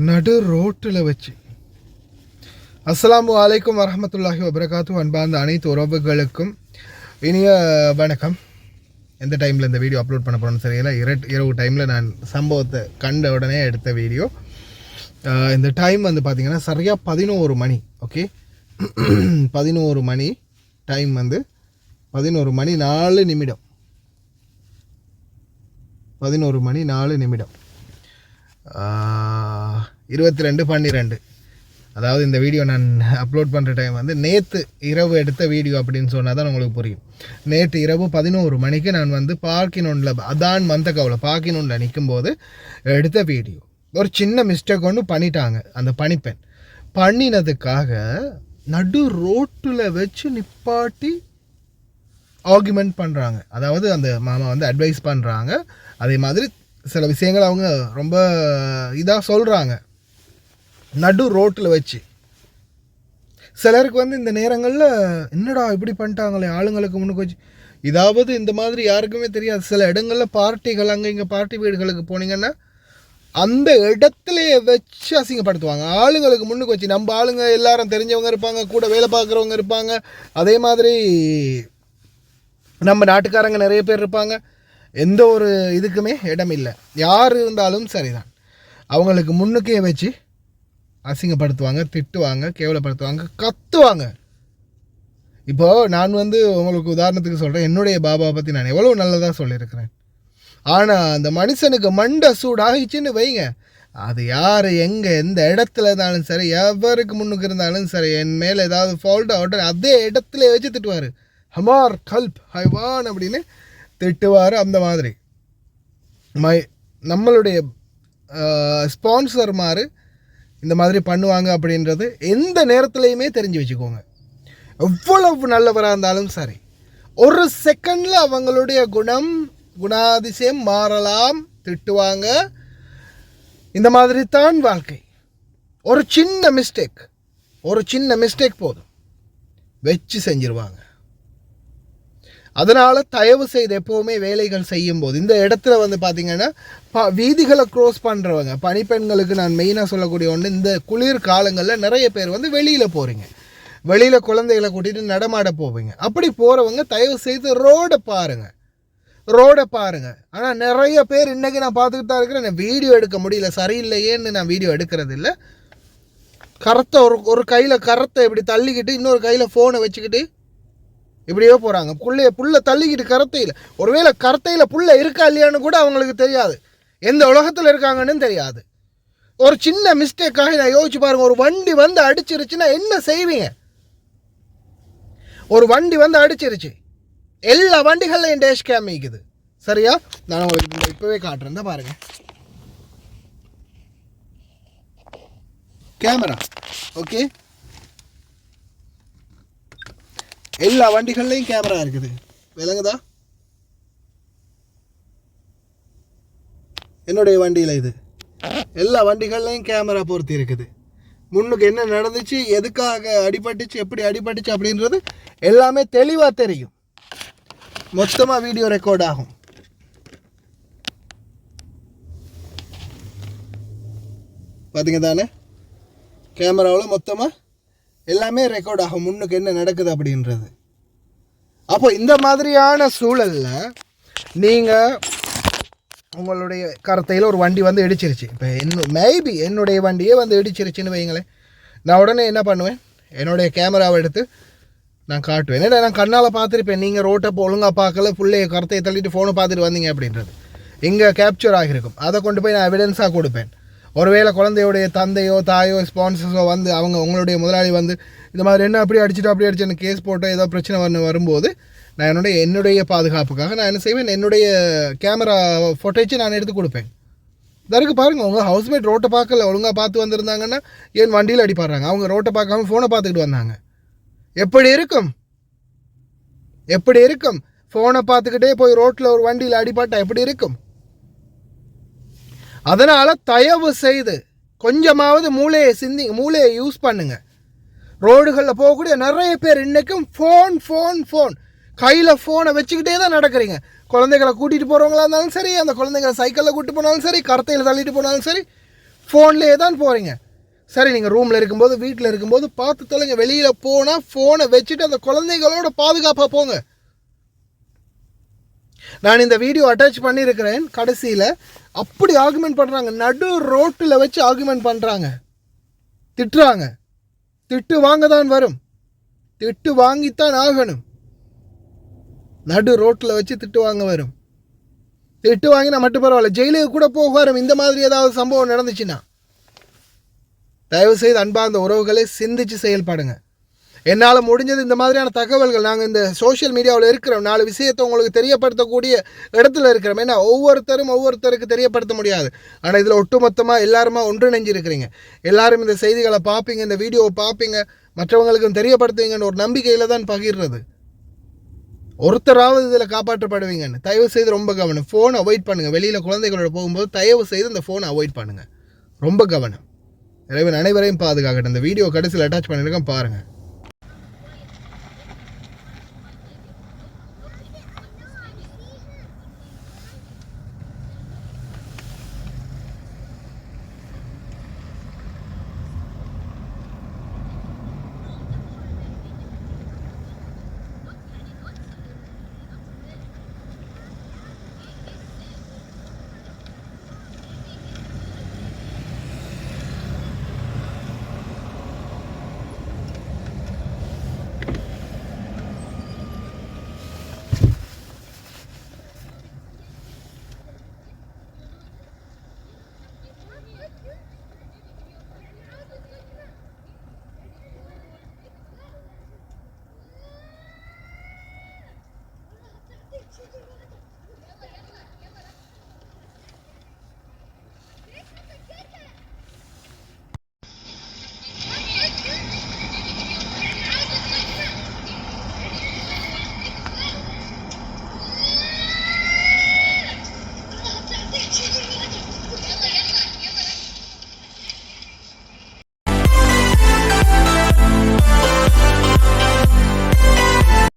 நடு ரோட்டில் வச்சு. அஸ்ஸலாமு அலைக்கும் வரஹ்மத்துல்லாஹி வபரகாத்து. அன்பார்ந்த அனைத்து உறவுகளுக்கும் இனிய வணக்கம். எந்த டைமில் இந்த வீடியோ அப்லோட் பண்ண போகிறோன்னு தெரியல. இரவு டைமில் நான் சம்பவத்தை கண்ட உடனே எடுத்த வீடியோ. இந்த டைம் வந்து பார்த்திங்கன்னா சரியாக 11 மணி. ஓகே, 11 மணி டைம் வந்து 11 மணி 4 நிமிடம். 11 மணி 4 நிமிடம் 22/12. அதாவது இந்த வீடியோ நான் அப்லோட் பண்ணுற டைம் வந்து நேற்று இரவு எடுத்த வீடியோ அப்படின்னு சொன்னால் தான் உங்களுக்கு புரியும். நேற்று இரவு 11 மணிக்கு நான் வந்து பார்க்கினோனில் அதான் மந்தகவில் பார்க்கினோனில் நிற்கும்போது எடுத்த வீடியோ. ஒரு சின்ன மிஸ்டேக் ஒன்று பண்ணிட்டாங்க அந்த பணிப்பெண். பண்ணினதுக்காக நடு ரோட்டில் வச்சு நிப்பாட்டி ஆர்குமெண்ட் பண்ணுறாங்க. அதாவது அந்த மாமா வந்து அட்வைஸ் பண்ணுறாங்க. அதே மாதிரி சில விஷயங்கள் அவங்க ரொம்ப இதாக சொல்கிறாங்க நடு ரோட்டில் வச்சு. சிலருக்கு வந்து இந்த நேரங்களில் என்னடா இப்படி பண்ணிட்டாங்களே ஆளுங்களுக்கு முன்னுக்கு வச்சு. இதாவது இந்த மாதிரி யாருக்குமே தெரியாது. சில இடங்களில் பார்ட்டிகள் அங்கே இங்கே பார்ட்டி வீடுகளுக்கு போனீங்கன்னா அந்த இடத்துலையே வச்சு அசிங்கப்படுத்துவாங்க ஆளுங்களுக்கு முன்னுக்கு வச்சு. நம்ம ஆளுங்க எல்லாரும் தெரிஞ்சவங்க இருப்பாங்க, கூட வேலை பார்க்குறவங்க இருப்பாங்க, அதே மாதிரி நம்ம நாட்டுக்காரங்க நிறைய பேர் இருப்பாங்க. எந்த ஒரு இதுக்குமே இடம் இல்லை. யார் இருந்தாலும் சரிதான், அவங்களுக்கு முன்னுக்கே வச்சு அசிங்கப்படுத்துவாங்க, திட்டுவாங்க, கேவலப்படுத்துவாங்க, கத்துவாங்க. இப்போது நான் வந்து உங்களுக்கு உதாரணத்துக்கு சொல்கிறேன். என்னுடைய பாபாவை பற்றி நான் எவ்வளோ நல்லதாக சொல்லியிருக்கிறேன். ஆனால் அந்த மனுஷனுக்கு மண்டை சூடாகிச்சின்னு வைங்க, அது யார் எங்கே எந்த இடத்துல இருந்தாலும் சரி, எவருக்கு முன்னுக்கு இருந்தாலும் சரி, என் மேலே ஏதாவது ஃபால்ட் ஆகட்டும் அதே இடத்துல வச்சு திட்டுவார். ஹமார் கல்ப் ஹைவான் அப்படின்னு திட்டுவார். அந்த மாதிரி நம்மளுடைய ஸ்பான்சர் மாதிரி இந்த மாதிரி பண்ணுவாங்க அப்படின்றது எந்த நேரத்துலையுமே தெரிஞ்சு வச்சுக்கோங்க. எவ்வளவு நல்லவராக இருந்தாலும் சரி, ஒரு செகண்டில் அவங்களுடைய குணாதிசயம் மாறலாம், திட்டுவாங்க. இந்த மாதிரி தான் வாழ்க்கை. ஒரு சின்ன மிஸ்டேக் போதும் வச்சு செஞ்சிருவாங்க. அதனால் தயவு செய்து எப்போவுமே வேலைகள் செய்யும்போது இந்த இடத்துல வந்து பார்த்திங்கன்னா வீதிகளை க்ரோஸ் பண்ணுறவங்க பணிப்பெண்களுக்கு நான் மெயினாக சொல்லக்கூடிய ஒன்று, இந்த குளிர் காலங்களில் நிறைய பேர் வந்து வெளியில் போகிறீங்க, வெளியில் குழந்தைகளை கூட்டிகிட்டு நடமாட போவீங்க. அப்படி போகிறவங்க தயவு செய்து ரோடை பாருங்கள். ஆனால் நிறைய பேர் இன்றைக்கி நான் பார்த்துக்கிட்டு தான் இருக்கிறேன். நான் வீடியோ எடுக்க முடியல, சரியில்லையேன்னு நான் வீடியோ எடுக்கிறது இல்லை. கரத்தை ஒரு கையில் கரத்தை இப்படி தள்ளிக்கிட்டு இன்னொரு கையில் ஃபோனை வச்சுக்கிட்டு இப்படியோ போகிறாங்க. புல்லை தள்ளிக்கிட்டு கரத்தையில். ஒருவேளை கரத்தையில் புல்லை இருக்கா இல்லையான்னு கூட அவங்களுக்கு தெரியாது, எந்த உலகத்தில் இருக்காங்கன்னு தெரியாது. ஒரு சின்ன மிஸ்டேக்காக நான் யோசிச்சு பாருங்கள். ஒரு வண்டி வந்து அடிச்சிருச்சுன்னா என்ன செய்வீங்க? ஒரு வண்டி வந்து அடிச்சிருச்சு, எல்லா வண்டிகள்லையும் டேஷ் கேம் இருக்குது. சரியா? நான் உங்களுக்கு இப்போவே காட்டுறேன் தான் பாருங்கள். கேமரா ஓகே, எல்லா வண்டிகள்லையும் கேமரா இருக்குது. விளங்குதா? என்னுடைய வண்டியில் இது எல்லா வண்டிகள்லையும் கேமரா பொருத்தி இருக்குது. முன்னுக்கு என்ன நடந்துச்சு, எதுக்காக அடிபட்டுச்சு, எப்படி அடிபட்டுச்சு அப்படின்றது எல்லாமே தெளிவாக தெரியும். மொத்தமாக வீடியோ ரெக்கார்ட் ஆகும். பார்த்தீங்க தானே, கேமராவில் மொத்தமாக எல்லாமே ரெக்கார்ட் ஆகும் முன்னுக்கு என்ன நடக்குது அப்படின்றது. அப்போ இந்த மாதிரியான சூழலில் நீங்கள் உங்களுடைய கரத்தையில் ஒரு வண்டி வந்து இடிச்சிருச்சு. இப்போ மேபி என்னுடைய வண்டியே வந்து இடிச்சிருச்சுன்னு வைங்களேன். நான் உடனே என்ன பண்ணுவேன், என்னுடைய கேமராவை எடுத்து நான் காட்டுவேன். ஏன்னா நான் கண்ணால் பார்த்துருப்பேன், நீங்கள் ரோட்டை ஒழுங்காக பார்க்கல, ஃபுல்லையை கரத்தையை தள்ளிட்டு ஃபோனை பார்த்துட்டு வந்தீங்க அப்படின்றது இங்கே கேப்சர் ஆகியிருக்கும். அதை கொண்டு போய் நான் எவிடன்ஸாக கொடுப்பேன். ஒருவேளை குழந்தையோடைய தந்தையோ தாயோ ஸ்பான்சர்ஸோ வந்து உங்களுடைய முதலாளி வந்து இந்த மாதிரி என்ன அப்படி அடிச்சுன்னு கேஸ் போட்டோ ஏதோ பிரச்சனை வரும்போது நான் என்னுடைய பாதுகாப்புக்காக நான் என்ன செய்வேன், என்னுடைய கேமரா ஃபோட்டேஜ் நான் எடுத்து கொடுப்பேன். இதற்கு பாருங்கள், உங்கள் ஹவுஸ்மேட் ரோட்டை பார்க்கல, ஒழுங்காக பார்த்து வந்திருந்தாங்கன்னா ஏன் வண்டியில் அடிப்பாடுறாங்க? அவங்க ரோட்டை பார்க்காம ஃபோனை பார்த்துக்கிட்டு வந்தாங்க. எப்படி இருக்கும்? ஃபோனை பார்த்துக்கிட்டே போய் ரோட்டில் ஒரு வண்டியில் அடிப்பாட்டா எப்படி இருக்கும்? அதனால் தயவு செய்து கொஞ்சமாவது மூளையை யூஸ் பண்ணுங்க. ரோடுகளில் போகக்கூடிய நிறைய பேர் இன்றைக்கும் ஃபோன் கையில் ஃபோனை வச்சுக்கிட்டே தான் நடக்கிறீங்க. குழந்தைகளை கூட்டிகிட்டு போகிறவங்களா இருந்தாலும் சரி, அந்த குழந்தைகளை சைக்கிளில் கூட்டிட்டு போனாலும் சரி, கரத்தையில் தள்ளிட்டு போனாலும் சரி, ஃபோன்லேயே தான் போகிறீங்க. சரி, நீங்கள் ரூமில் இருக்கும்போது வீட்டில் இருக்கும்போது பார்த்து தொலைங்க. வெளியில் போனால் ஃபோனை வச்சுட்டு அந்த குழந்தைகளோட பாதுகாப்பாக போங்க. நான் இந்த வீடியோ அட்டாச் பண்ணியிருக்கிறேன். கடைசியில் அப்படி ஆர்குமெண்ட் பண்ணுறாங்க, நடு ரோட்டில் வச்சு ஆர்குமெண்ட் பண்ணுறாங்க, திட்டுறாங்க. திட்டு வாங்க தான் வரும், திட்டு வாங்கித்தான் ஆகணும். நடு ரோட்டில் வச்சு திட்டு வாங்க வரும். திட்டு வாங்கினா மட்டும் பரவாயில்ல, ஜெயிலுக்கு கூட போக வரும். இந்த மாதிரி ஏதாவது சம்பவம் நடந்துச்சுன்னா தயவுசெய்து அன்பார்ந்த உறவுகளை சிந்திச்சு செயல்படுங்க. என்னால் முடிஞ்சது இந்த மாதிரியான தகவல்கள், நாங்கள் இந்த சோஷியல் மீடியாவில் இருக்கிறோம், 4 விஷயத்தை உங்களுக்கு தெரியப்படுத்தக்கூடிய இடத்துல இருக்கிறோம். ஏன்னா ஒவ்வொருத்தருக்கு தெரியப்படுத்த முடியாது. ஆனால் இதில் ஒட்டுமொத்தமாக எல்லாருமா ஒன்றிணைஞ்சிருக்கிறீங்க. எல்லாரும் இந்த செய்திகளை பார்ப்பீங்க, இந்த வீடியோவை பார்ப்பீங்க, மற்றவங்களுக்கும் தெரியப்படுத்துவீங்கன்னு ஒரு நம்பிக்கையில் தான் பகிர்றது. ஒருத்தராவது இதில் காப்பாற்றப்படுவீங்கன்னு. தயவு செய்து ரொம்ப கவனம். ஃபோன் அவாய்ட் பண்ணுங்கள். வெளியில் குழந்தைகளோட போகும்போது தயவு செய்து இந்த ஃபோனை அவாய்ட் பண்ணுங்கள். ரொம்ப கவனம். இறைவன் அனைவரையும் பாதுகாக்கட்டும். இந்த வீடியோ கடைசியில் அட்டாச் பண்ணியிருக்கேன், பாருங்கள்.